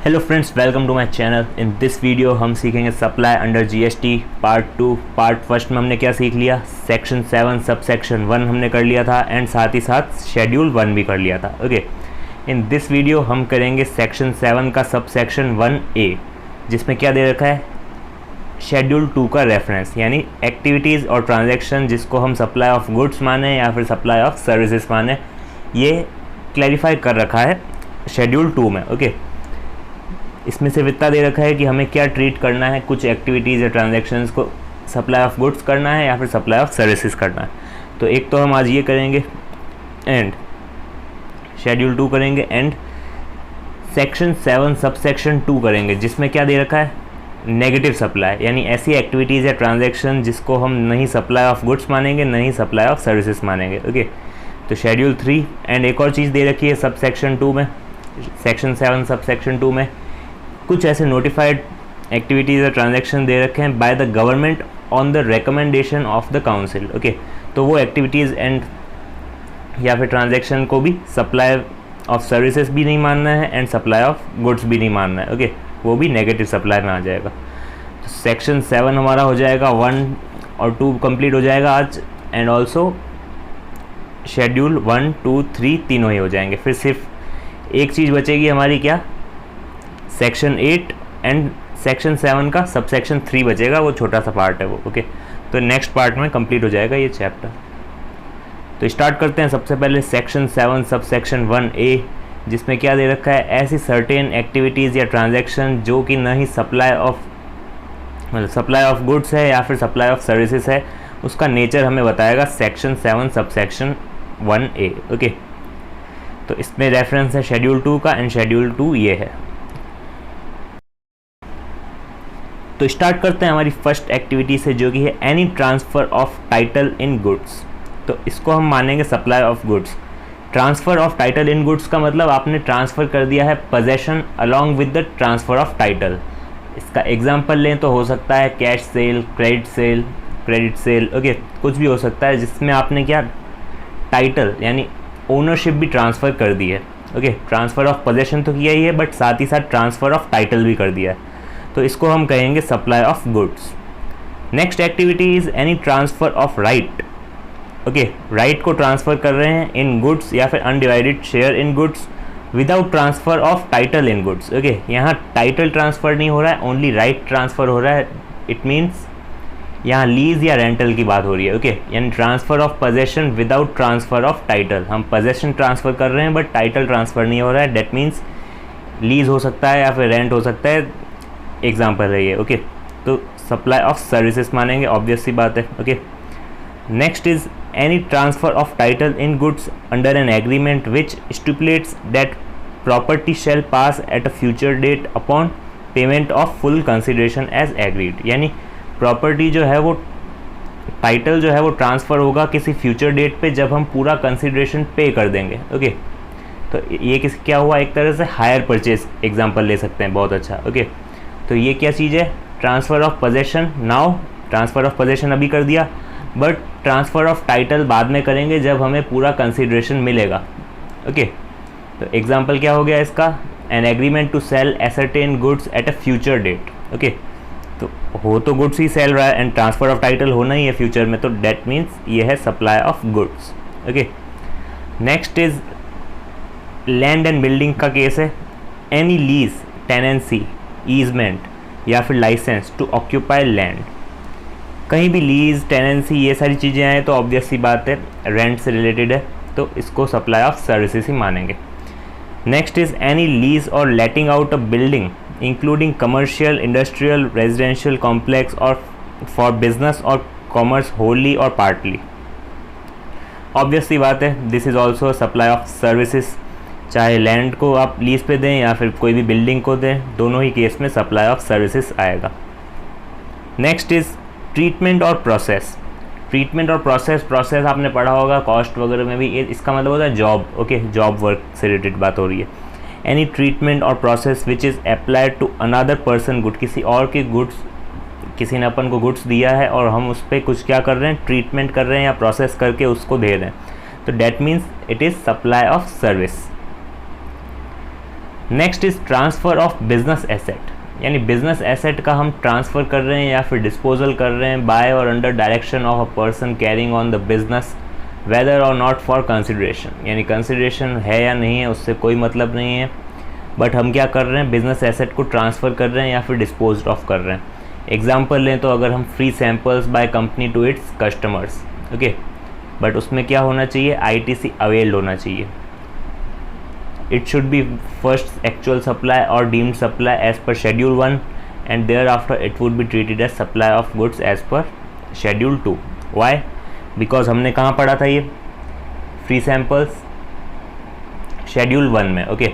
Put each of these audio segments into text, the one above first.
Hello friends, welcome to my channel. In this video हम सीखेंगे supply under GST part 2। Part first में हमने क्या सीख लिया, सेक्शन 7 सब सेक्शन 1 हमने कर लिया था एंड साथ ही साथ शेड्यूल 1 भी कर लिया था। ओके, इन दिस वीडियो हम करेंगे सेक्शन 7 का सब सेक्शन 1A, जिसमें क्या दे रखा है, शेड्यूल 2 का रेफरेंस, यानी एक्टिविटीज़ और ट्रांजैक्शन जिसको हम सप्लाई ऑफ गुड्स माने या फिर सप्लाई ऑफ सर्विसेज माने, ये क्लैरिफाई कर रखा है शेड्यूल 2 में। ओके, इसमें सिर्फ इतना दे रखा है कि हमें क्या ट्रीट करना है, कुछ एक्टिविटीज़ या ट्रांजैक्शंस को सप्लाई ऑफ गुड्स करना है या फिर सप्लाई ऑफ सर्विसेज करना है। तो एक तो हम आज ये करेंगे एंड शेड्यूल 2 करेंगे एंड सेक्शन 7 सब सेक्शन 2 करेंगे, जिसमें क्या दे रखा है, नेगेटिव सप्लाई, यानी ऐसी एक्टिविटीज़ या ट्रांजैक्शन जिसको हम नहीं सप्लाई ऑफ गुड्स मानेंगे, नहीं सप्लाई ऑफ सर्विसेज मानेंगे। ओके, तो शेड्यूल 3 एंड एक और चीज़ दे रखी है सब सेक्शन 2 में, सेक्शन 7 सब सेक्शन 2 में कुछ ऐसे नोटिफाइड एक्टिविटीज़ और ट्रांजैक्शन दे रखे हैं bye the government on the recommendation of the council. Okay, तो वो एक्टिविटीज़ एंड या फिर ट्रांजैक्शन को भी सप्लाई ऑफ सर्विसेज भी नहीं मानना है एंड सप्लाई ऑफ गुड्स भी नहीं मानना है। ओके, वो भी नेगेटिव सप्लाई में आ जाएगा। तो सेक्शन 7 हमारा हो जाएगा, 1 और 2 कंप्लीट हो जाएगा आज एंड ऑल्सो शेड्यूल 1, 2, 3 तीनों ही हो जाएंगे। फिर सिर्फ एक चीज़ बचेगी हमारी, क्या, सेक्शन 8 एंड सेक्शन 7 का सब सेक्शन 3 बचेगा, वो छोटा सा पार्ट है वो। ओके, तो नेक्स्ट पार्ट में कंप्लीट हो जाएगा ये चैप्टर। तो स्टार्ट करते हैं सबसे पहले सेक्शन 7 सब सेक्शन 1A, जिसमें क्या दे रखा है, ऐसी सर्टेन एक्टिविटीज़ या ट्रांजैक्शन जो कि न ही सप्लाई ऑफ गुड्स है या फिर सप्लाई ऑफ सर्विसेज है, उसका नेचर हमें बताएगा section 7 sub section 1A। Okay, तो इसमें रेफरेंस है शेड्यूल 2 का एंड शेड्यूल 2 ये है। तो स्टार्ट करते हैं हमारी फर्स्ट एक्टिविटी से, जो कि है any transfer of title in goods. तो इसको हम मानेंगे supply of goods. Transfer of title in goods का मतलब आपने ट्रांसफ़र कर दिया है possession along with the transfer of title. इसका एग्जांपल लें तो हो सकता है cash cell, credit sale, okay, कुछ भी हो सकता है जिसमें आपने क्या, टाइटल यानी ओनरशिप भी ट्रांसफ़र कर दी है। ओके, ट्रांसफ़र ऑफ पोजेशन तो किया ही है बट साथ ही साथ ट्रांसफ़र ऑफ टाइटल भी कर दिया है, तो इसको हम कहेंगे supply of goods. Next activity is any transfer of right. Okay, right को ट्रांसफ़र कर रहे हैं इन गुड्स या फिर undivided share in goods without transfer of title in goods. Okay, यहाँ टाइटल ट्रांसफ़र नहीं हो रहा है, ओनली राइट ट्रांसफ़र हो रहा है। इट मीन्स यहाँ लीज या रेंटल की बात हो रही है। ओके, यानी transfer of possession without transfer of title. हम पोजेशन ट्रांसफ़र कर रहे हैं बट टाइटल ट्रांसफ़र नहीं हो रहा है। डेट मीन्स लीज हो सकता है या फिर रेंट हो सकता है, एग्जाम्पल है ये। ओके, तो सप्लाई ऑफ सर्विसेज मानेंगे, ऑब्वियस सी बात है। Okay, next is any transfer of title in goods under an agreement which stipulates that property shall pass at a future date upon payment of full consideration as agreed. यानी property जो है वो, title जो है वो transfer होगा किसी future date पे जब हम पूरा कंसिडरेशन पे कर देंगे। ओके, तो ये क्या हुआ, एक तरह से हायर परचेज एग्जाम्पल ले सकते हैं, बहुत अच्छा। ओके, तो ये क्या चीज़ है, transfer of possession. Now transfer of possession अभी कर दिया बट ट्रांसफ़र ऑफ टाइटल बाद में करेंगे जब हमें पूरा कंसिडरेशन मिलेगा। ओके, तो एग्जांपल क्या हो गया इसका, an agreement to sell a certain goods at a future date. Okay, तो हो तो गुड्स ही सेल रहा है एंड ट्रांसफ़र ऑफ टाइटल होना ही है फ्यूचर में, तो डेट मीन्स ये है supply of goods. Okay, next is land and building का केस है, एनी लीज, टेनेंसी, ईजमेंट या फिर लाइसेंस टू ऑक्यूपाई लैंड। कहीं भी लीज, टेनेंसी ये सारी चीज़ें आए तो ऑब्वियस सी बात है रेंट से रिलेटेड है, तो इसको सप्लाई ऑफ सर्विसेज ही मानेंगे। नेक्स्ट इज़ एनी लीज और लेटिंग out a building including commercial, industrial, residential complex और फॉर बिजनेस और कॉमर्स होली और पार्टली। ऑब्वियस सी बात है, this is also supply of services. चाहे लैंड को आप लीज पे दें या फिर कोई भी बिल्डिंग को दें, दोनों ही केस में सप्लाई ऑफ सर्विसेज आएगा। Next is treatment or process. Treatment or process आपने पढ़ा होगा कॉस्ट वगैरह में भी, इसका मतलब होता है जॉब। ओके, जॉब वर्क से रिलेटेड बात हो रही है। Any treatment or process which is applied to another person good, किसी और के गुड्स, किसी ने अपन को गुड्स दिया है और हम उस पर कुछ क्या कर रहे हैं, ट्रीटमेंट कर रहे हैं या प्रोसेस करके उसको दे रहे हैं, तो that means it is supply of service. Next is transfer of business asset, यानी बिजनेस एसेट का हम ट्रांसफ़र कर रहे हैं या फिर डिस्पोजल कर रहे हैं बाय और under direction of a person carrying on the business whether और नॉट फॉर कंसिडरेशन, यानी कंसिडरेशन है या नहीं है उससे कोई मतलब नहीं है, बट हम क्या कर रहे हैं, बिजनेस एसेट को ट्रांसफ़र कर रहे हैं या फिर डिस्पोज ऑफ कर रहे हैं। एग्जाम्पल लें तो अगर हम free samples by company to its customers, okay, but उसमें क्या होना चाहिए, ITC अवेल्ड होना चाहिए। It should be first actual supply or deemed supply as per Schedule 1 and thereafter it would be treated as supply of goods as per Schedule 2. Why? Because हमने कहाँ पढ़ा था ये फ्री सैम्पल्स, Schedule 1 में, okay.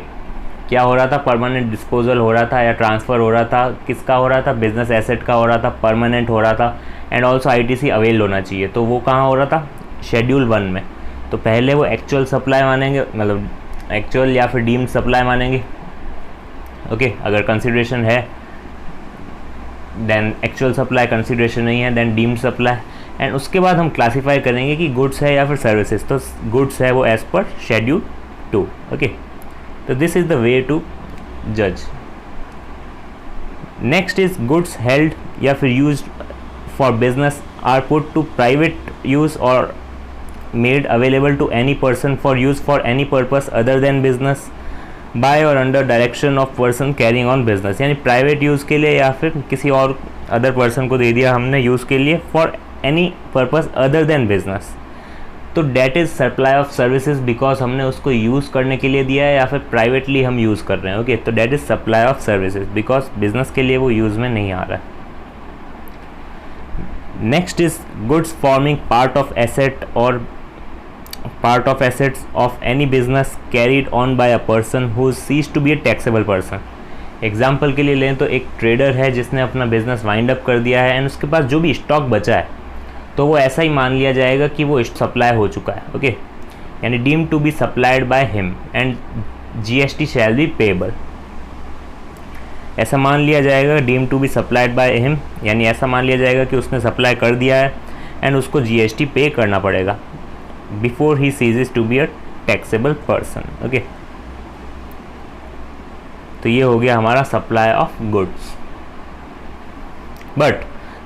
क्या हो रहा था, परमानेंट डिस्पोजल हो रहा था या ट्रांसफ़र हो रहा था, किसका हो रहा था, बिजनेस एसेट का हो रहा था, परमानेंट हो रहा था, एंड ऑल्सो ITC अवेल होना चाहिए। तो वो कहाँ हो रहा था, Schedule 1 में। तो पहले वो एक्चुअल सप्लाई मानेंगे, मतलब एक्चुअल या फिर डीम्ड सप्लाई मानेंगे, ओके। अगर कंसिडरेशन है देन एक्चुअल सप्लाई, कंसिडरेशन नहीं है देन डीम्ड सप्लाई, एंड उसके बाद हम क्लासीफाई करेंगे कि गुड्स है या फिर सर्विसेज। तो गुड्स है वो एज पर Schedule 2, ओके। तो this is the way to जज। नेक्स्ट इज गुड्स हेल्ड या फिर use for business or put to private use और made available to any person for use for any purpose other than business by or under direction of person carrying on business, यानी private use के लिए या फिर किसी और other person को दे दिया हमने यूज़ के लिए for any purpose other than business. तो that is supply of services, because हमने उसको यूज़ करने के लिए दिया है या फिर प्राइवेटली हम यूज़ कर रहे हैं, ओके। तो that is supply of services because business के लिए वो यूज़ में नहीं आ रहा है। Next is goods forming part of asset और part of assets of any business carried on by a person who is ceased to be a taxable person। Example के लिए लें तो एक ट्रेडर है जिसने अपना बिजनेस वाइंड अप कर दिया है एंड उसके पास जो भी स्टॉक बचा है तो वो ऐसा ही मान लिया जाएगा कि वो सप्लाई हो चुका है, ओके, यानी deem to be supplied by him and GST shall be payable. ऐसा मान लिया जाएगा deem to be supplied by him, यानी ऐसा मान लिया जाएगा कि उसने सप्लाई कर दिया है एंड उसको GST पे करना पड़ेगा before he ceases to be a taxable person, okay. तो ये हो गया हमारा supply of goods. But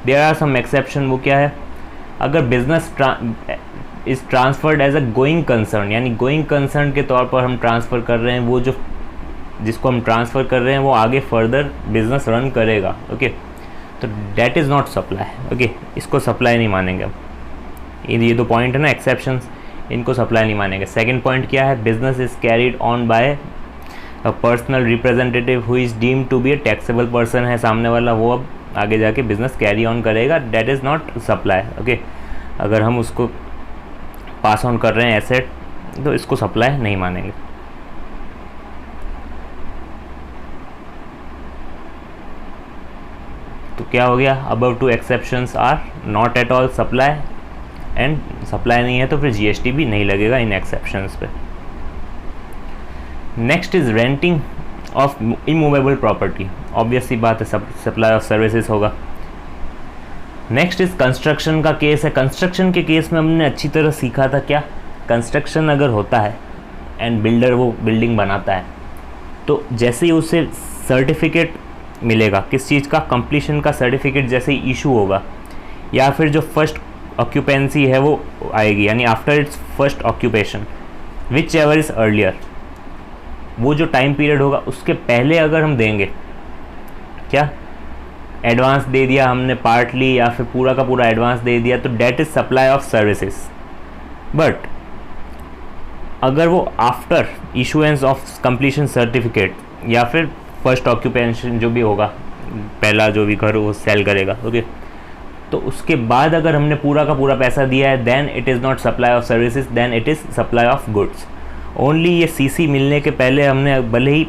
there are some exception. वो क्या है, अगर business is transferred as a going concern, यानी गोइंग कंसर्न के तौर पर हम ट्रांसफ़र कर रहे हैं, वो जो जिसको हम ट्रांसफ़र कर रहे हैं वो आगे फर्दर बिजनेस रन करेगा, ओके। तो that is not supply, okay, इसको सप्लाई नहीं मानेंगे हम। ये दो पॉइंट है ना एक्सेप्शंस, इनको सप्लाई नहीं मानेंगे। सेकंड पॉइंट क्या है, business is carried on by a personal representative who is deemed to be a taxable person है सामने वाला, वो अब आगे जाके बिजनेस कैरी ऑन करेगा, that is not supply, okay. अगर हम उसको पास ऑन कर रहे हैं एसेट तो इसको सप्लाई नहीं मानेंगे। तो क्या हो गया, above two exceptions are not at all supply and supply नहीं है तो फिर GST भी नहीं लगेगा इन एक्सेप्शंस पे। Next is renting of immovable property, obvious सी बात है सप्लाई ऑफ सर्विसेज होगा। नेक्स्ट इज कंस्ट्रक्शन का केस है। कंस्ट्रक्शन के केस में हमने अच्छी तरह सीखा था क्या, कंस्ट्रक्शन अगर होता है एंड बिल्डर वो बिल्डिंग बनाता है तो जैसे ही उसे सर्टिफिकेट मिलेगा, किस चीज़ का, कंप्लीशन का सर्टिफिकेट जैसे ही इशू होगा या फिर जो फर्स्ट ऑक्यूपेंसी है वो आएगी, यानी after it's first occupation which ever is earlier, वो जो टाइम पीरियड होगा उसके पहले अगर हम देंगे, क्या एडवांस दे दिया हमने पार्टली या फिर पूरा का पूरा एडवांस दे दिया, तो that is supply of services. But अगर वो after issuance of completion certificate या फिर फर्स्ट ऑक्यूपेशन जो भी होगा, पहला जो भी घर वो सेल करेगा, ओके, तो उसके बाद अगर हमने पूरा का पूरा पैसा दिया है then it is not supply of services, then it is supply of goods. Only ये CC मिलने के पहले हमने भले ही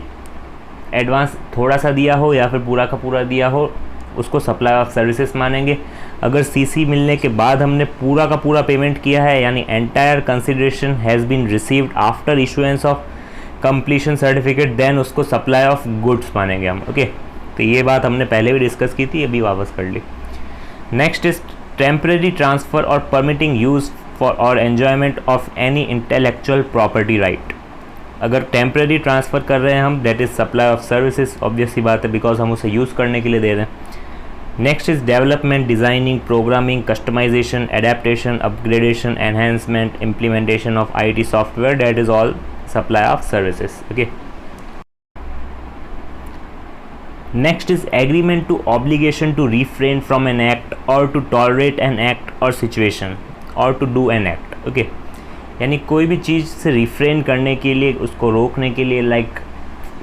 एडवांस थोड़ा सा दिया हो या फिर पूरा का पूरा दिया हो, उसको सप्लाई ऑफ सर्विसेज मानेंगे। अगर CC मिलने के बाद हमने पूरा का पूरा पेमेंट किया है, यानी entire consideration has been received after issuance of completion certificate, then उसको सप्लाई ऑफ गुड्स मानेंगे हम, ओके। तो ये बात हमने पहले भी डिस्कस की थी, अभी वापस कर ली। नेक्स्ट इज टेम्परेरी ट्रांसफ़र और परमिटिंग यूज़ फॉर और enjoyment of any intellectual property right. अगर टेम्प्रेरी ट्रांसफ़र कर रहे हैं हम, that is supply of services, obvious सी बात है, बिकॉज हम उसे यूज़ करने के लिए दे रहे हैं। Next is development, designing, programming, customization, adaptation, upgradation, enhancement, implementation of IT software, that is all supply of services. Okay, next is agreement to obligation to refrain from an act or to tolerate an act or situation or to do an act। okay, यानी कोई भी चीज़ से refrain करने के लिए, उसको रोकने के लिए, like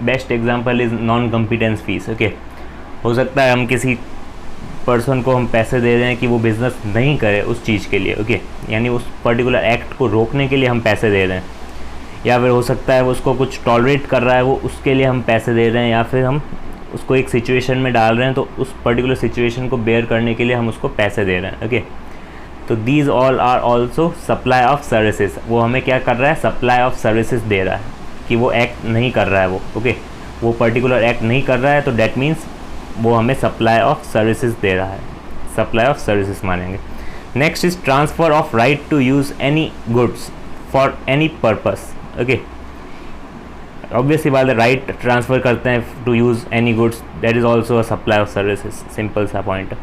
best example is non competence fees. Okay, हो सकता है हम किसी पर्सन को हम पैसे दे रहे हैं कि वो बिज़नेस नहीं करे उस चीज़ के लिए। ओके, यानी उस पर्टिकुलर एक्ट को रोकने के लिए हम पैसे दे रहे हैं, या फिर हो सकता है वो उसको कुछ टॉलरेट कर रहा है, वो उसके लिए हम पैसे दे रहे हैं, या फिर हम उसको एक सिचुएशन में डाल रहे हैं तो उस पर्टिकुलर सिचुएशन को बेयर करने के लिए हम उसको पैसे दे रहे हैं। ओके, तो these all are also supply of services. वो हमें क्या कर रहा है, सप्लाई ऑफ सर्विसेज दे रहा है, कि वो एक्ट नहीं कर रहा है वो। ओके, वो पर्टिकुलर एक्ट नहीं कर रहा है, तो डैट मीन्स वो हमें सप्लाई ऑफ सर्विसेज दे रहा है, सप्लाई ऑफ सर्विसेज मानेंगे। Next is transfer of right to use any goods for any purpose. Okay, obviously बात है, राइट ट्रांसफ़र करते हैं to use any goods, that is also a supply of services, simple सा point.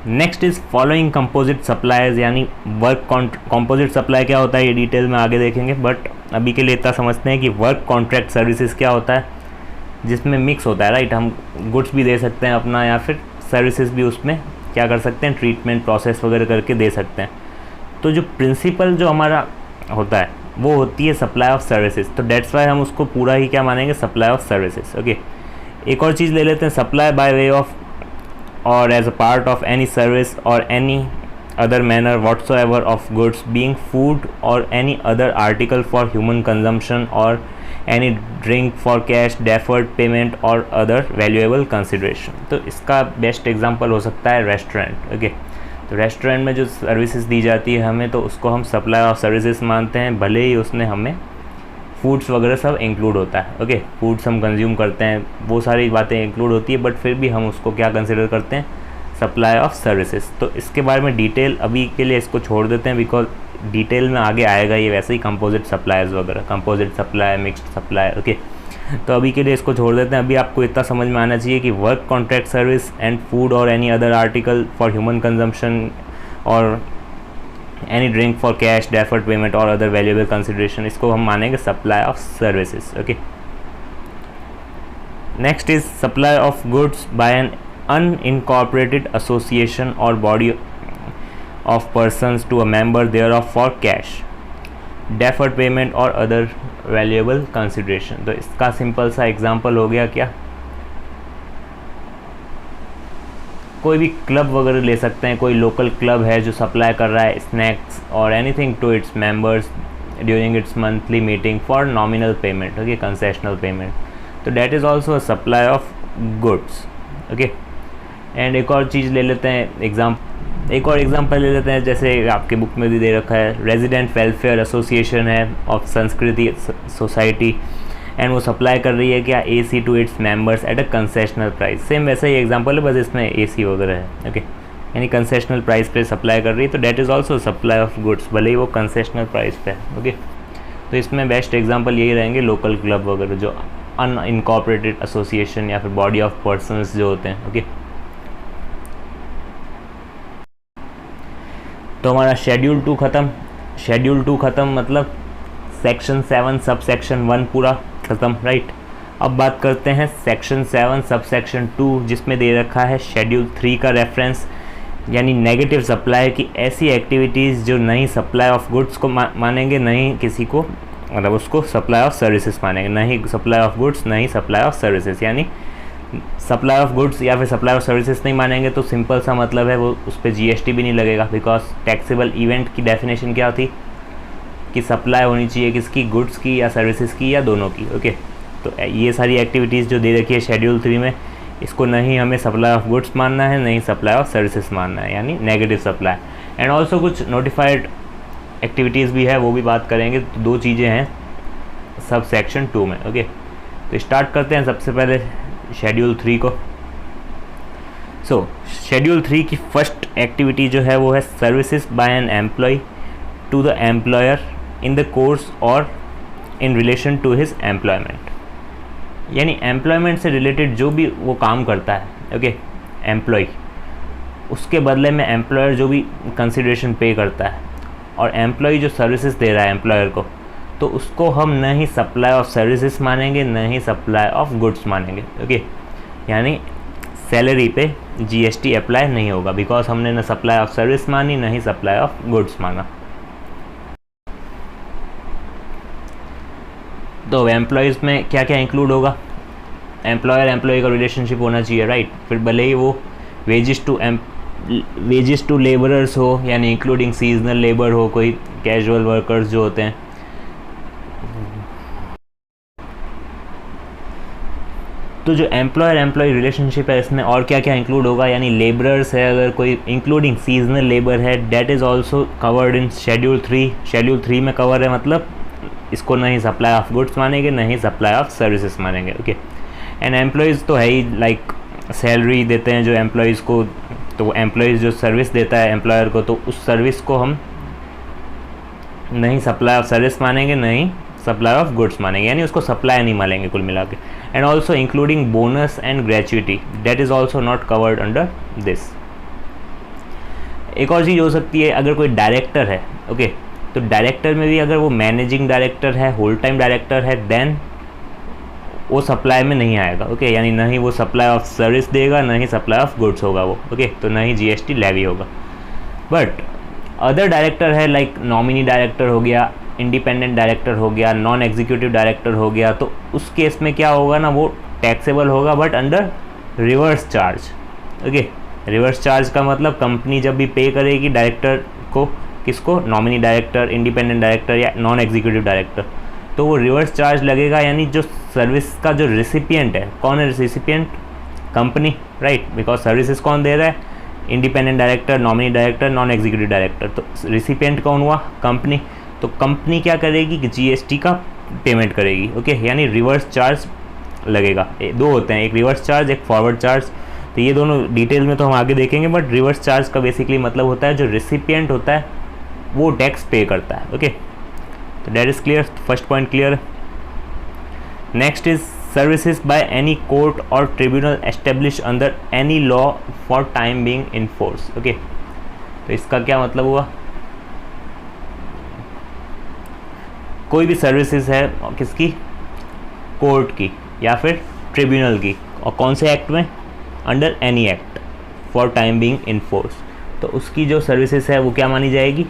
Next is following composite supplies, यानी work composite supply क्या होता है ये डिटेल में आगे देखेंगे, बट अभी के लिए इतना समझते हैं कि वर्क कॉन्ट्रैक्ट सर्विसेज क्या होता है, जिसमें मिक्स होता है, राइट। हम गुड्स भी दे सकते हैं अपना, या फिर सर्विसेज भी उसमें क्या कर सकते हैं, ट्रीटमेंट प्रोसेस वगैरह करके दे सकते हैं। तो जो प्रिंसिपल जो हमारा होता है वो होती है सप्लाई ऑफ सर्विसेज, तो डेट्स वाई हम उसको पूरा ही क्या मानेंगे, सप्लाई ऑफ सर्विसेज। ओके, एक और चीज़ ले लेते हैं, सप्लाई बाय वे ऑफ और as a part of any service और any other manner whatsoever of goods being food और any other article for human consumption और any drink for cash, deferred payment और अदर वैल्यूएबल कंसिडरेशन। तो इसका best example हो सकता है restaurant. Okay, तो रेस्टोरेंट में जो सर्विसेज दी जाती है हमें, तो उसको हम सप्लाई ऑफ सर्विसेज मानते हैं, भले ही उसमें हमें फूड्स वगैरह सब इंक्लूड होता है। ओके, फूड्स हम कंज्यूम करते हैं, वो सारी बातें इंक्लूड होती है, बट फिर भी हम उसको क्या कंसिडर करते हैं, सप्लाई ऑफ सर्विसेज। तो इसके बारे में डिटेल अभी के लिए इसको छोड़ देते हैं, बिकॉज डिटेल में आगे आएगा ये, वैसे ही कंपोजिट सप्लाईज वगैरह, composite supply, mixed supply. Okay, तो अभी के लिए इसको छोड़ देते हैं। अभी आपको इतना समझ में आना चाहिए कि work contract service and food और any other article for human consumption और any drink for cash, deferred payment और अदर वैल्यूएबल कंसिडरेशन, इसको हम मानेंगे supply of services. Okay, next is supply of goods by an unincorporated association और body of persons to a member thereof for cash, deferred payment और other valuable consideration. तो इसका simple सा example हो गया क्या, कोई भी क्लब वगैरह ले सकते हैं, कोई लोकल क्लब है जो सप्लाई कर रहा है स्नैक्स और anything to its members during its monthly meeting for nominal payment. Okay, concessional payment, तो that is also a supply of goods. Okay, and एक और चीज़ ले लेते हैं, एक और एग्जांपल ले लेते हैं, जैसे आपके बुक में भी दे रखा है, रेजिडेंट वेलफेयर एसोसिएशन है ऑफ संस्कृति सोसाइटी, एंड वो सप्लाई कर रही है क्या, AC to its members at a concessional price. Same वैसा ही एग्जांपल है, बस इसमें AC वगैरह है। ओके, यानी कंसेशनल प्राइस पे सप्लाई कर रही है, तो that is also supply of goods, भले ही वो कंसेशनल प्राइस पे है। ओके, तो इसमें बेस्ट एग्जांपल यही रहेंगे लोकल क्लब वगैरह, जो अनइनकॉर्पोरेटेड एसोसिएशन या फिर बॉडी ऑफ पर्सनस जो होते हैं। ओके, तो हमारा शेड्यूल 2 ख़त्म। शेड्यूल 2 ख़त्म मतलब सेक्शन 7 सब सेक्शन 1 पूरा ख़त्म, राइट। अब बात करते हैं सेक्शन 7 सब सेक्शन 2, जिसमें दे रखा है शेड्यूल 3 का रेफरेंस, यानी नेगेटिव सप्लाई की ऐसी एक्टिविटीज़ जो नहीं सप्लाई ऑफ गुड्स को मानेंगे, नहीं किसी को, मतलब उसको सप्लाई ऑफ सर्विसेज मानेंगे, नहीं सप्लाई ऑफ गुड्स, नहीं सप्लाई ऑफ सर्विसेज। यानी सप्लाई ऑफ गुड्स या फिर सप्लाई ऑफ सर्विसेज नहीं मानेंगे तो सिंपल सा मतलब है वो उस पर GST भी नहीं लगेगा, बिकॉज टैक्सेबल इवेंट की डेफिनेशन क्या थी कि सप्लाई होनी चाहिए किसकी, गुड्स की या सर्विसेज की या दोनों की। ओके, तो ये सारी एक्टिविटीज़ जो दे रखी है शेड्यूल 3 में, इसको नहीं हमें सप्लाई ऑफ गुड्स मानना है, नहीं सप्लाई ऑफ सर्विसेज मानना है, यानी नेगेटिव सप्लाई। एंड ऑल्सो कुछ नोटिफाइड एक्टिविटीज़ भी है, वो भी बात करेंगे। तो 2 चीज़ें हैं सब सेक्शन 2 में। ओके, तो स्टार्ट करते हैं सबसे पहले शेड्यूल 3 को। सो शेड्यूल 3 की फर्स्ट एक्टिविटी जो है वो है services by an employee to the employer in the course और in relation to his employment, यानी एम्प्लॉयमेंट से रिलेटेड जो भी वो काम करता है, ओके, एम्प्लॉय, उसके बदले में एम्प्लॉयर जो भी कंसिडरेशन पे करता है, और एम्प्लॉय जो सर्विसेज दे रहा है एम्प्लॉयर को, तो उसको हम न ही सप्लाई ऑफ सर्विसेज मानेंगे, न ही सप्लाई ऑफ गुड्स मानेंगे, ओके। यानी सैलरी पे जीएसटी अप्लाई नहीं होगा, बिकॉज हमने न सप्लाई ऑफ सर्विस मानी, न ही सप्लाई ऑफ गुड्स माना। तो एम्प्लॉयज़ में क्या क्या इंक्लूड होगा? एम्प्लॉयर एम्प्लॉय का रिलेशनशिप होना चाहिए, राइट। फिर भले ही वो वेजेस टू लेबरर्स हो, यानी इंक्लूडिंग सीजनल लेबर हो, कोई कैजुअल वर्कर्स जो होते हैं। तो जो एम्प्लॉयर एम्प्लॉय रिलेशनशिप है इसमें और क्या क्या इंक्लूड होगा, यानी लेबरर्स है अगर कोई, इंक्लूडिंग सीजनल लेबर है, that is also covered in schedule 3। Schedule 3 में कवर है, मतलब इसको नहीं सप्लाई ऑफ गुड्स मानेंगे, नहीं सप्लाई ऑफ सर्विसेज मानेंगे, ओके। एंड एम्प्लॉयज़ तो है ही, लाइक सैलरी देते हैं जो एम्प्लॉयज़ को, तो एम्प्लॉयज़ जो सर्विस देता है एम्प्लॉयर को, तो उस सर्विस को हम नहीं सप्लाई ऑफ सर्विस मानेंगे, नहीं सप्लाई ऑफ गुड्स मानेंगे, यानी उसको सप्लाई नहीं मानेंगे कुल मिला के। And also including bonus and gratuity, date is also not covered under this. एक और चीज़ हो सकती है, अगर कोई डायरेक्टर है, ओके, तो डायरेक्टर में भी अगर वो मैनेजिंग डायरेक्टर है, होल टाइम डायरेक्टर है, देन वो सप्लाई में नहीं आएगा, ओके। यानी ना ही वो सप्लाई ऑफ सर्विस देगा, ना ही सप्लाई ऑफ गुड्स होगा वो, ओके। तो ना ही जीएसटी लेवी होगा। बट अदर डायरेक्टर है, लाइक नॉमिनी डायरेक्टर हो गया, इंडिपेंडेंट डायरेक्टर हो गया, नॉन एग्जीक्यूटिव डायरेक्टर हो गया, तो उस केस में क्या होगा ना, वो टैक्सेबल होगा, but under reverse charge, okay. Reverse charge का मतलब कंपनी जब भी पे करेगी डायरेक्टर को, किसको, नॉमिनी डायरेक्टर, इंडिपेंडेंट डायरेक्टर या नॉन एग्जीक्यूटिव डायरेक्टर, तो वो रिवर्स चार्ज लगेगा। यानी जो सर्विस का जो रिसिपिएंट है, कौन है recipient? Company, right, because services कौन दे रहा है? Independent director, nominee director, non executive director. तो रिसिपिएंट कौन हुआ? कंपनी। तो कंपनी क्या करेगी कि जीएसटी का पेमेंट करेगी, ओके। यानी रिवर्स चार्ज लगेगा। दो होते हैं, एक रिवर्स चार्ज, एक फॉरवर्ड चार्ज। तो ये दोनों डिटेल में तो हम आगे देखेंगे, बट रिवर्स चार्ज का बेसिकली मतलब होता है जो रिसिपिएंट होता है वो टैक्स पे करता है, ओके। तो that is clear, first point clear. Next is services by any court और tribunal establish under any law for time being in force, okay. तो इसका क्या मतलब हुआ? कोई भी सर्विसेज है किसकी? कोर्ट की या फिर ट्रिब्यूनल की, और कौन से एक्ट में? Under any act for time being in force. तो उसकी जो सर्विसेज है वो क्या मानी जाएगी?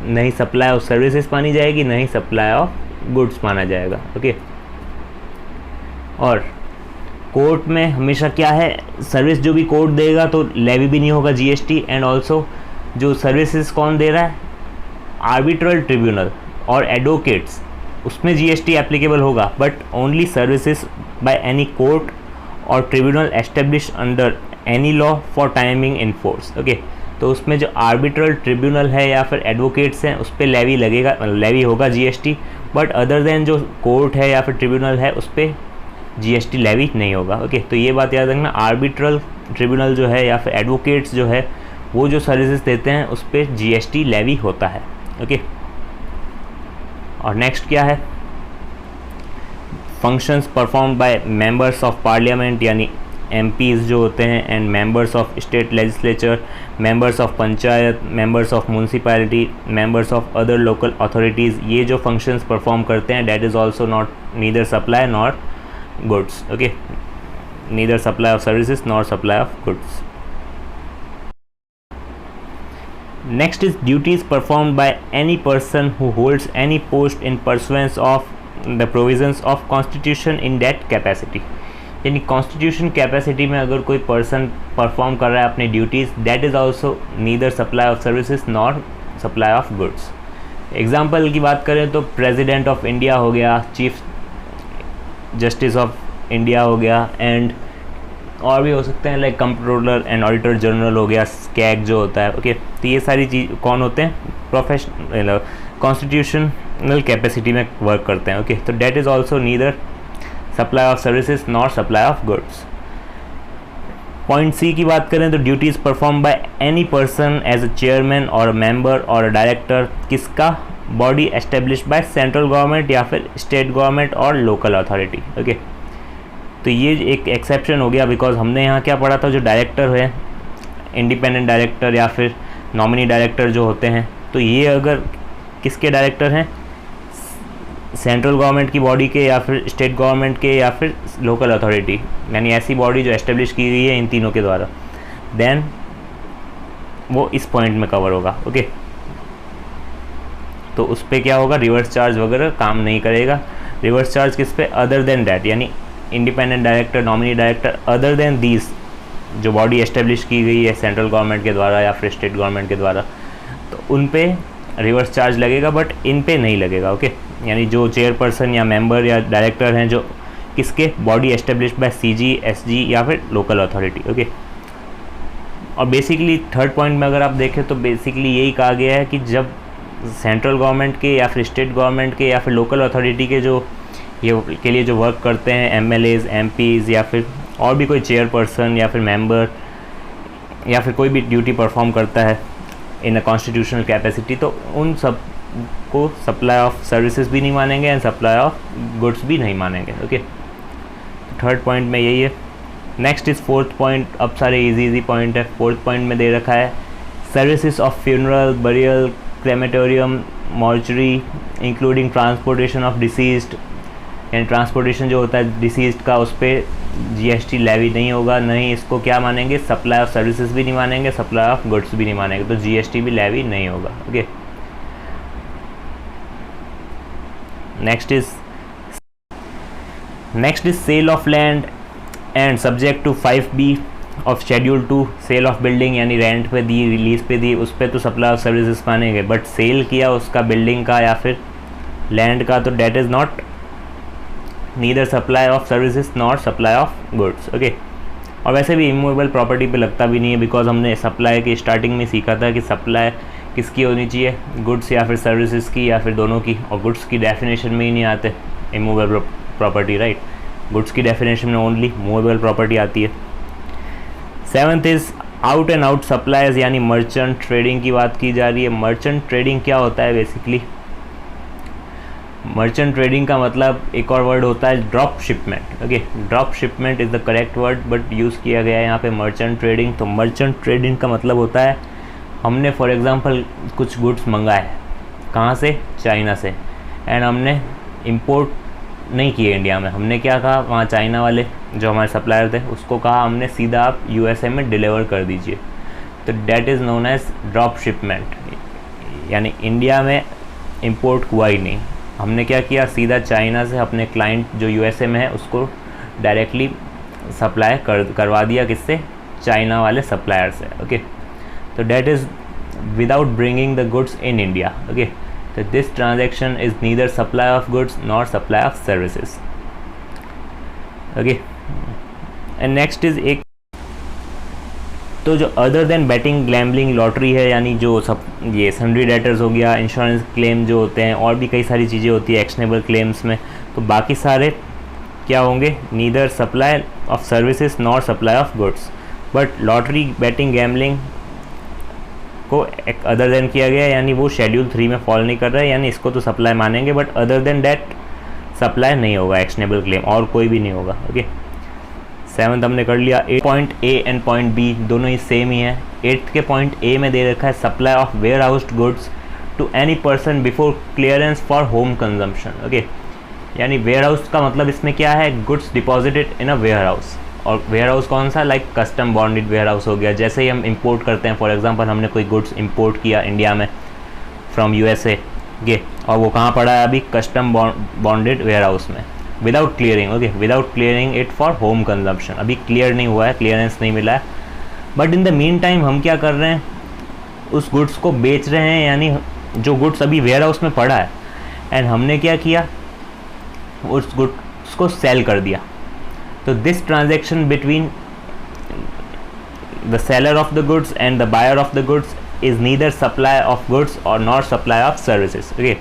नहीं सप्लाई ऑफ सर्विसेज मानी जाएगी, नहीं सप्लाई ऑफ गुड्स माना जाएगा, ओके। और कोर्ट में हमेशा क्या है, सर्विस जो भी कोर्ट देगा तो लेवी भी नहीं होगा जीएसटी। एंड ऑल्सो जो सर्विसेज कौन दे रहा है? आर्बिट्रल ट्रिब्यूनल और एडवोकेट्स, उसमें जीएसटी एप्लीकेबल होगा, but only services by any court और tribunal establish under any law for timing in force, okay. तो उसमें जो आर्बिट्रल ट्रिब्यूनल है या फिर एडवोकेट्स हैं उस पर लेवी लगेगा, लेवी होगा जीएसटी। बट अदर देन जो कोर्ट है या फिर ट्रिब्यूनल है उस पर जीएसटी लेवी नहीं होगा, ओके। तो ये बात याद रखना, आर्बिट्रल ट्रिब्यूनल जो है या फिर एडवोकेट्स जो है वो जो सर्विसेज देते हैं उस पर जीएसटी लेवी होता है, ओके। और नेक्स्ट क्या है? Functions performed by members of parliament, यानी एमपीज़ जो होते हैं, and members of state legislature, members of panchayat, members of municipality, members of other local authorities, ये जो फंक्शंस परफॉर्म करते हैं date is also not neither supply nor goods, okay. Neither supply of services nor supply of goods. Next is duties performed by any person who holds any post in pursuance of the provisions of constitution in that capacity। यानी constitution capacity में अगर कोई person perform कर रहा है अपनी duties, that is also neither supply of services nor supply of goods. Example की बात करें तो प्रेसिडेंट ऑफ इंडिया हो गया, चीफ जस्टिस ऑफ इंडिया हो गया, एंड और भी हो सकते हैं like controller and auditor general हो गया, स्कैग जो होता है, ओके। तो ये सारी चीज़ कौन होते हैं? प्रोफेशनल कॉन्स्टिट्यूशनल कैपेसिटी में वर्क करते हैं, ओके। तो that is also neither supply of services not supply of goods. Point c की बात करें तो duties perform by any person as a chairman or member or director, किसका? Body established by central government या फिर state government और local authority. Okay, तो ये एक एक्सेप्शन हो गया, बिकॉज हमने यहाँ क्या पढ़ा था, जो डायरेक्टर है, इंडिपेंडेंट डायरेक्टर या फिर नॉमिनी डायरेक्टर जो होते हैं, तो ये अगर किसके डायरेक्टर हैं, सेंट्रल गवर्नमेंट की बॉडी के या फिर स्टेट गवर्नमेंट के या फिर लोकल अथॉरिटी, यानी ऐसी बॉडी जो एस्टेब्लिश की गई है इन तीनों के द्वारा, देन वो इस पॉइंट में कवर होगा। ओके, तो उस पर क्या होगा, रिवर्स चार्ज वगैरह काम नहीं करेगा। रिवर्स चार्ज किस पे, अदर देन डैट, यानी independent director, nominee director, other than these जो बॉडी एस्टेब्लिश की गई है सेंट्रल गवर्नमेंट के द्वारा या फिर स्टेट गवर्नमेंट के द्वारा, तो उन पे रिवर्स चार्ज लगेगा, बट इन पे नहीं लगेगा। ओके, यानी जो चेयरपर्सन या मेंबर या डायरेक्टर हैं जो किसके, body established bye CG, SG या फिर लोकल अथॉरिटी। ओके, और बेसिकली थर्ड पॉइंट में अगर आप देखें तो बेसिकली यही कहा गया है कि जब सेंट्रल गवर्नमेंट के या फिर स्टेट गवर्नमेंट के या फिर लोकल अथॉरिटी के जो ये के लिए जो वर्क करते हैं, एमएलएज, एमपीज या फिर और भी कोई चेयरपर्सन या फिर मेंबर या फिर कोई भी ड्यूटी परफॉर्म करता है इन अ कॉन्स्टिट्यूशनल कैपेसिटी, तो उन सब को सप्लाई ऑफ सर्विसेज भी नहीं मानेंगे एंड सप्लाई ऑफ गुड्स भी नहीं मानेंगे। ओके, थर्ड पॉइंट में यही है। नेक्स्ट इज़ फोर्थ पॉइंट, अब सारे इजी पॉइंट है। फोर्थ पॉइंट में दे रखा है services of funeral, burial, crematorium, mortuary including transportation of deceased, यानी ट्रांसपोर्टेशन जो होता है डिसीज्ड का, उस पर जीएसटी लेवी नहीं होगा, नहीं इसको क्या मानेंगे, सप्लाई ऑफ सर्विसेज भी नहीं मानेंगे, सप्लाई ऑफ गुड्स भी नहीं मानेंगे, तो जीएसटी भी लेवी नहीं होगा। Okay, next is sale of land and subject to 5B of schedule 2, sale of building, यानी रेंट पे दी, रिलीज पे दी, उस पर तो सप्लाई ऑफ सर्विसेज मानेंगे, बट सेल किया उसका बिल्डिंग का या फिर लैंड का, तो that is not neither supply of services not supply of goods. Okay, और वैसे भी इमूवेबल प्रॉपर्टी पे लगता भी नहीं है, बिकॉज हमने सप्लाई की स्टार्टिंग में सीखा था कि सप्लाई किसकी होनी चाहिए, गुड्स या फिर सर्विसेज की या फिर दोनों की, और गुड्स की डेफिनेशन में ही नहीं आते इमूवेबल प्रॉपर्टी, राइट। गुड्स की डेफिनेशन में ओनली मूवेबल प्रॉपर्टी आती है। Seventh is out and out supplies, यानी मर्चेंट ट्रेडिंग की बात की जा रही है। मर्चेंट ट्रेडिंग क्या होता है बेसिकली, मर्चेंट ट्रेडिंग का मतलब एक और वर्ड होता है drop shipment. Okay, drop shipment is the correct word, but use किया गया है यहाँ पे मर्चेंट ट्रेडिंग। तो मर्चेंट ट्रेडिंग का मतलब होता है हमने फॉर एग्जांपल कुछ गुड्स मंगाए, कहाँ से, चाइना से, एंड हमने इंपोर्ट नहीं किए इंडिया में, हमने क्या कहा, वहाँ चाइना वाले जो हमारे सप्लायर थे उसको कहा हमने सीधा आप यूएसए में डिलीवर कर दीजिए, तो that is known as drop shipment, यानी इंडिया में इंपोर्ट हुआ ही नहीं, हमने क्या किया, सीधा चाइना से अपने क्लाइंट जो यूएसए में है उसको डायरेक्टली सप्लाई करवा दिया, किससे, चाइना वाले सप्लायर से। ओके, तो that is without bringing the goods in India. Okay, तो this transaction is neither supply of goods not supply of services. Okay, and next is एक, तो जो other than betting, gambling, lottery है, यानी जो सब ये सन्ड्री डेटर्स हो गया, इंश्योरेंस क्लेम जो होते हैं, और भी कई सारी चीज़ें होती है एक्शनेबल क्लेम्स में, तो बाकी सारे क्या होंगे, neither supply of services not supply of goods. But lottery, batting, gambling को एक अदर देन किया गया, यानी वो शेड्यूल 3 में फॉल नहीं कर रहा है, यानी इसको तो सप्लाई मानेंगे, but other than that supply नहीं होगा, एक्शनेबल क्लेम और कोई भी नहीं होगा। ओके, 7th हमने कर लिया। Point a and point b दोनों ही सेम ही है। 8th के पॉइंट ए में दे रखा है supply of warehoused goods to any person before clearance for home consumption. Okay, यानी वेयर हाउस का मतलब इसमें क्या है, goods deposited in a warehouse, और वेयर हाउस कौन सा, like custom bonded warehouse हो गया, जैसे ही हम इंपोर्ट करते हैं, फॉर एग्जांपल हमने कोई गुड्स इंपोर्ट किया इंडिया में फ्रॉम यूएसए, ओके, और वो कहाँ पड़ा है अभी, कस्टम बॉन्डेड वेयर हाउस में, without clearing. Okay, without clearing it for home consumption, अभी क्लियर नहीं हुआ है, क्लियरेंस नहीं मिला है, but in the mean time हम क्या कर रहे हैं, उस गुड्स को बेच रहे हैं, यानी जो गुड्स अभी वेयर हाउस में पड़ा है एंड हमने क्या किया, उस गुड्स को सेल कर दिया। तो this transaction between the seller of the goods and the buyer of the goods is neither supply of goods और not supply of services. Okay,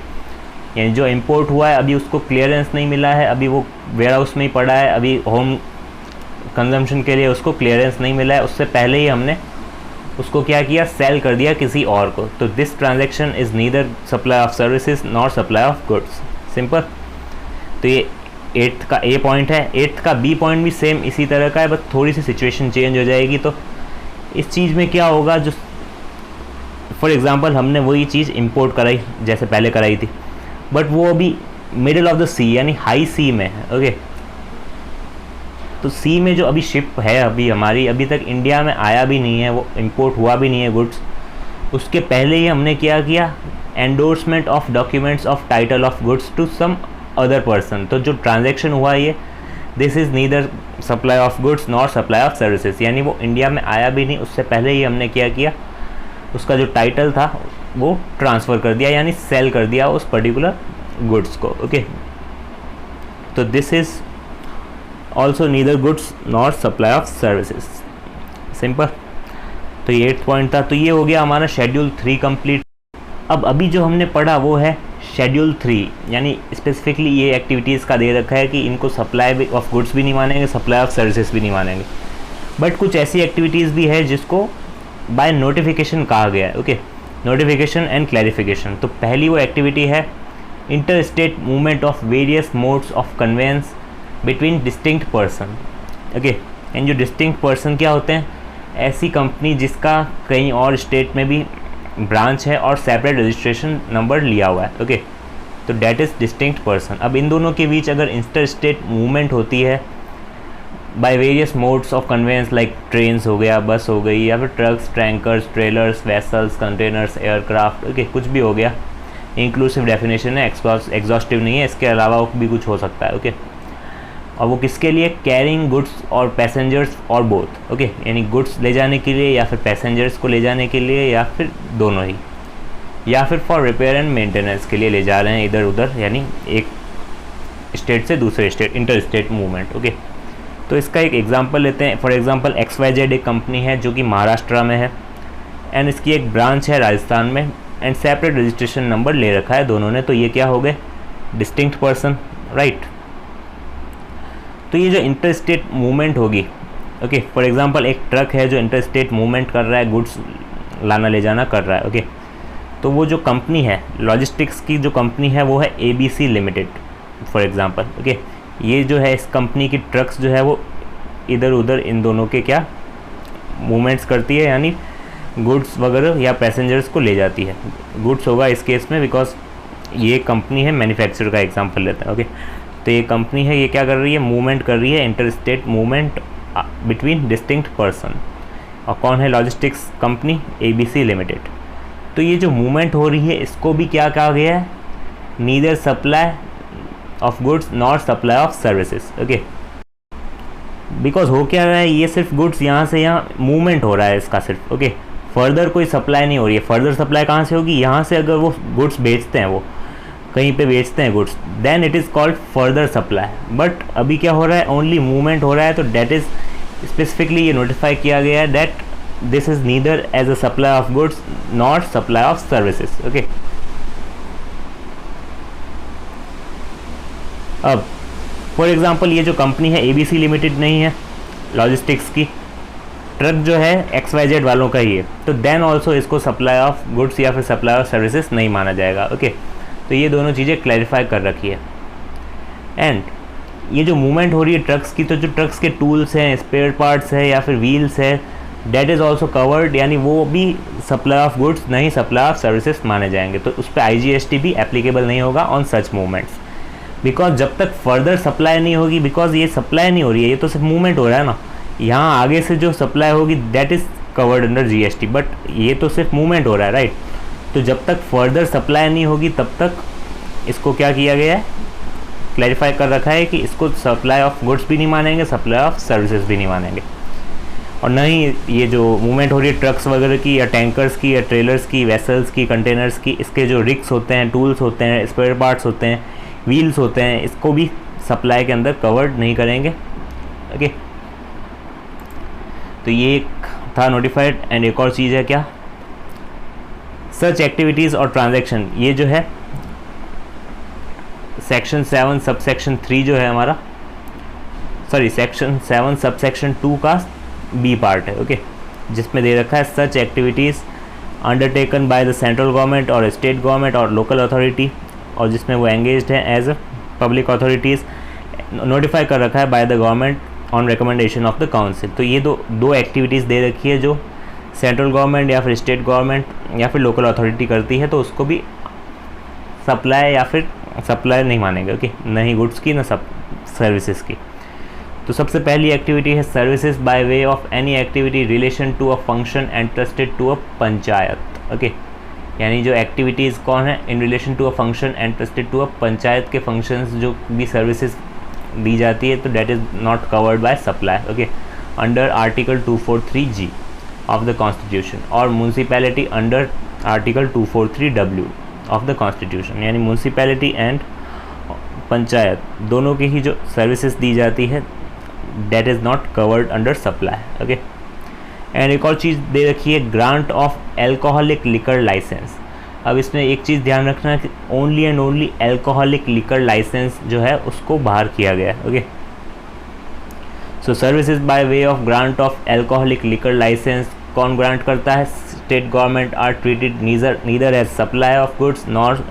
यानी जो इंपोर्ट हुआ है अभी उसको क्लियरेंस नहीं मिला है, अभी वो वेयर हाउस में ही पड़ा है, अभी होम कंजम्पशन के लिए उसको क्लियरेंस नहीं मिला है, उससे पहले ही हमने उसको क्या किया, सेल कर दिया किसी और को। तो this transaction is neither supply of services nor supply of goods, simple. तो ये 8th का ए पॉइंट है। 8th का बी पॉइंट भी सेम इसी तरह का है, बस थोड़ी सी सिचुएशन चेंज हो जाएगी। तो इस चीज़ में क्या होगा, जो फॉर एग्ज़ाम्पल हमने वही चीज़ इंपोर्ट कराई जैसे पहले कराई थी, बट वो अभी मिडिल ऑफ द सी यानी हाई सी में है, ओके। तो सी में जो अभी शिप है अभी हमारी, अभी तक इंडिया में आया भी नहीं है, वो इंपोर्ट हुआ भी नहीं है गुड्स। उसके पहले ही हमने क्या किया, endorsement of documents of title of goods to some other person. तो जो ट्रांजैक्शन हुआ ये, this is neither supply of goods nor supply of services, यानी वो इंडिया में आया भी नहीं, उससे पहले ही हमने क्या किया, उसका जो टाइटल था वो ट्रांसफ़र कर दिया, यानी सेल कर दिया उस पर्टिकुलर गुड्स को, ओके। तो this is also neither goods nor supply of services, simple. तो ये 8th पॉइंट था। तो ये हो गया हमारा शेड्यूल 3 कंप्लीट। अब अभी जो हमने पढ़ा वो है शेड्यूल 3, यानी स्पेसिफिकली ये एक्टिविटीज़ का दे रखा है कि इनको सप्लाई ऑफ गुड्स भी नहीं मानेंगे, सप्लाई ऑफ सर्विसेज भी नहीं मानेंगे। बट कुछ ऐसी एक्टिविटीज़ भी है जिसको बाय नोटिफिकेशन कहा गया है, ओके। Notification and clarification. तो पहली वो एक्टिविटी है inter state movement of various modes of conveyance between distinct person, okay. And जो डिस्टिंक्ट पर्सन क्या होते हैं, ऐसी कंपनी जिसका कहीं और स्टेट में भी ब्रांच है और सेपरेट रजिस्ट्रेशन नंबर लिया हुआ है, ओके। तो डैट इज़ डिस्टिंक्ट पर्सन। अब इन दोनों के बीच अगर इंटर स्टेट मूवमेंट होती है by various modes of conveyance, like trains हो गया, बस हो गई, या फिर trucks, tankers, trailers, vessels, containers, aircraft, okay, कुछ भी हो गया। इंक्लूसिव डेफिनेशन है, एग्जॉस्टिव नहीं है, इसके अलावा भी कुछ हो सकता है, ओके। और वो किसके लिए, कैरिंग गुड्स और पैसेंजर्स और बोथ, ओके, यानी गुड्स ले जाने के लिए या फिर पैसेंजर्स को ले जाने के लिए या फिर दोनों ही, या फिर फॉर रिपेयर एंड मेंटेनेंस के लिए ले जा रहे हैं इधर उधर, यानी एक स्टेट से दूसरे state, inter state movement, okay. तो इसका एक एग्जांपल लेते हैं। फॉर एग्जांपल XYZ एक कंपनी है जो कि महाराष्ट्र में है, एंड इसकी एक ब्रांच है राजस्थान में, एंड सेपरेट रजिस्ट्रेशन नंबर ले रखा है दोनों ने। तो ये क्या हो गए, डिस्टिंक्ट पर्सन, राइट। तो ये जो इंटर स्टेट मूवमेंट होगी, ओके, फॉर एग्जांपल एक ट्रक है जो इंटर स्टेट मूवमेंट कर रहा है, गुड्स लाना ले जाना कर रहा है, ओके। तो वो जो कंपनी है, लॉजिस्टिक्स की जो कंपनी है वो है ABC limited, for example, okay. ये जो है इस कंपनी की ट्रक्स जो है वो इधर उधर इन दोनों के क्या मूवमेंट्स करती है, यानी गुड्स वगैरह या पैसेंजर्स को ले जाती है। गुड्स होगा इस केस में, बिकॉज ये कंपनी है, मैन्युफैक्चरर का एग्जांपल लेते हैं, ओके। तो ये कंपनी है, ये क्या कर रही है, मूवमेंट कर रही है, inter state movement between distinct person. और कौन है, लॉजिस्टिक्स कंपनी ABC लिमिटेड। तो ये जो मूवमेंट हो रही है इसको भी क्या कहा गया है, neither supply of goods nor supply of services, okay. Because हो क्या रहा है, ये सिर्फ गुड्स यहाँ से यहाँ मूवमेंट हो रहा है इसका सिर्फ, ओके। फर्दर कोई सप्लाई नहीं हो रही है। फर्दर सप्लाई कहाँ से होगी, यहाँ से अगर वो गुड्स बेचते हैं, वो कहीं पे बेचते हैं goods, then it is called further supply. But अभी क्या हो रहा है, ओनली मूवमेंट हो रहा है। तो डेट इज़ स्पेसिफिकली ये नोटिफाई किया गया है that this is neither as a supply of goods not supply of services, okay. अब फॉर एग्जांपल ये जो कंपनी है ABC लिमिटेड नहीं है, लॉजिस्टिक्स की, ट्रक जो है XYZ वालों का ही है, तो देन ऑल्सो इसको सप्लाई ऑफ गुड्स या फिर सप्लाई ऑफ सर्विसेज नहीं माना जाएगा, ओके। तो ये दोनों चीज़ें क्लैरिफाई कर रखी है। एंड ये जो मूवमेंट हो रही है ट्रक्स की, तो जो ट्रक्स के टूल्स हैं, स्पेयर पार्ट्स है या फिर व्हील्स है, डेट इज़ ऑल्सो कवर्ड, यानी वो भी सप्लाई ऑफ गुड्स नहीं सप्लाई ऑफ सर्विसेज माने जाएंगे। तो उस पर IGST भी एप्लीकेबल नहीं होगा ऑन सच मूवमेंट्स, बिकॉज जब तक फर्दर सप्लाई नहीं होगी, बिकॉज ये सप्लाई नहीं हो रही है, ये तो सिर्फ मूवमेंट हो रहा है ना, यहाँ आगे से जो सप्लाई होगी that is covered under GST, but ये तो सिर्फ मूवमेंट हो रहा है, राइट। तो जब तक फर्दर सप्लाई नहीं होगी तब तक इसको क्या किया गया है, क्लैरिफाई कर रखा है कि इसको सप्लाई ऑफ गुड्स भी नहीं मानेंगे, सप्लाई ऑफ सर्विसेज भी नहीं मानेंगे। और न ही ये जो मूवमेंट हो रही है ट्रक्स वगैरह की या टैंकर्स की या ट्रेलर्स की, वेसल्स की, कंटेनर्स की, इसके जो रिग्स होते हैं, टूल्स होते हैं, स्पेयर पार्ट्स होते हैं, व्हील्स होते हैं, इसको भी सप्लाई के अंदर कवर्ड नहीं करेंगे, ओके। तो ये एक था नोटिफाइड। एंड एक और चीज़ है क्या, सच एक्टिविटीज़ और ट्रांजैक्शन, ये जो है सेक्शन 7 सबसेक्शन 3 जो है हमारा, सॉरी सेक्शन 7 सबसेक्शन 2 का B पार्ट है, ओके। जिसमें दे रखा है such activities undertaken by the central government और स्टेट गवर्नमेंट और लोकल अथॉरिटी, और जिसमें वो एंगेज्ड है as a public authorities, notify कर रखा है by the government on recommendation of the council. तो ये दो एक्टिविटीज़ दे रखी है जो सेंट्रल गवर्नमेंट या फिर स्टेट गवर्नमेंट या फिर लोकल अथॉरिटी करती है, तो उसको भी सप्लाई या फिर सप्लाई नहीं मानेंगे। ओके, न ही गुड्स की न सर्विसेज की। तो सबसे पहली एक्टिविटी है services by way of any activity relation to a function entrusted to a panchayat. Okay, यानी जो एक्टिविटीज़ कौन है, in relation to a function entrusted to a panchayat के फंक्शंस जो भी सर्विसेज दी जाती है, तो that is not covered by supply. Okay, under article 243G of the constitution, और municipality under article 243W of the constitution. यानी म्यूनसिपैलिटी एंड पंचायत दोनों की ही जो सर्विसेज दी जाती है that is not covered under supply. Okay, and एक और चीज़ दे रखी है grant of alcoholic liquor licence. अब इसमें एक चीज़ ध्यान रखना है कि only and only alcoholic liquor licence जो है उसको बाहर किया गया है। Okay, so services by way of grant of alcoholic liquor licence कौन ग्रांट करता है, state government are treated neither as supply of goods nor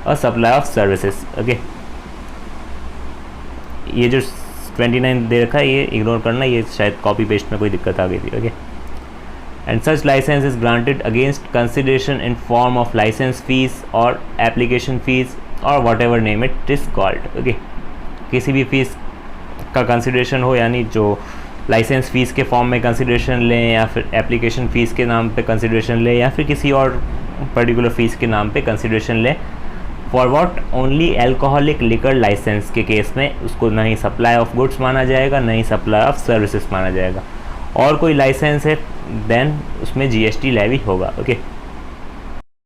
a supply of services. Okay, ये जो 29 दे रखा है ये इग्नोर करना, ये शायद कॉपी पेस्ट में कोई दिक्कत आ गई थी। Okay, and such licence is granted against consideration in form of licence fee और एप्लीकेशन फीस और whatever name it is called. Okay, किसी भी फीस का कंसिडरेशन हो, यानी जो लाइसेंस फ़ीस के फॉर्म में कंसिडरेशन लें या फिर एप्लीकेशन फ़ीस के नाम पे कंसिडरेशन लें या फिर किसी और पर्टिकुलर फ़ीस के नाम पे कंसिडरेशन लें, for what only alcoholic liquor licence के केस में उसको नहीं सप्लाई ऑफ गुड्स माना जाएगा, नहीं सप्लाई ऑफ सर्विसेज माना जाएगा। और कोई लाइसेंस है देन उसमें GST लेवी होगा। ओके,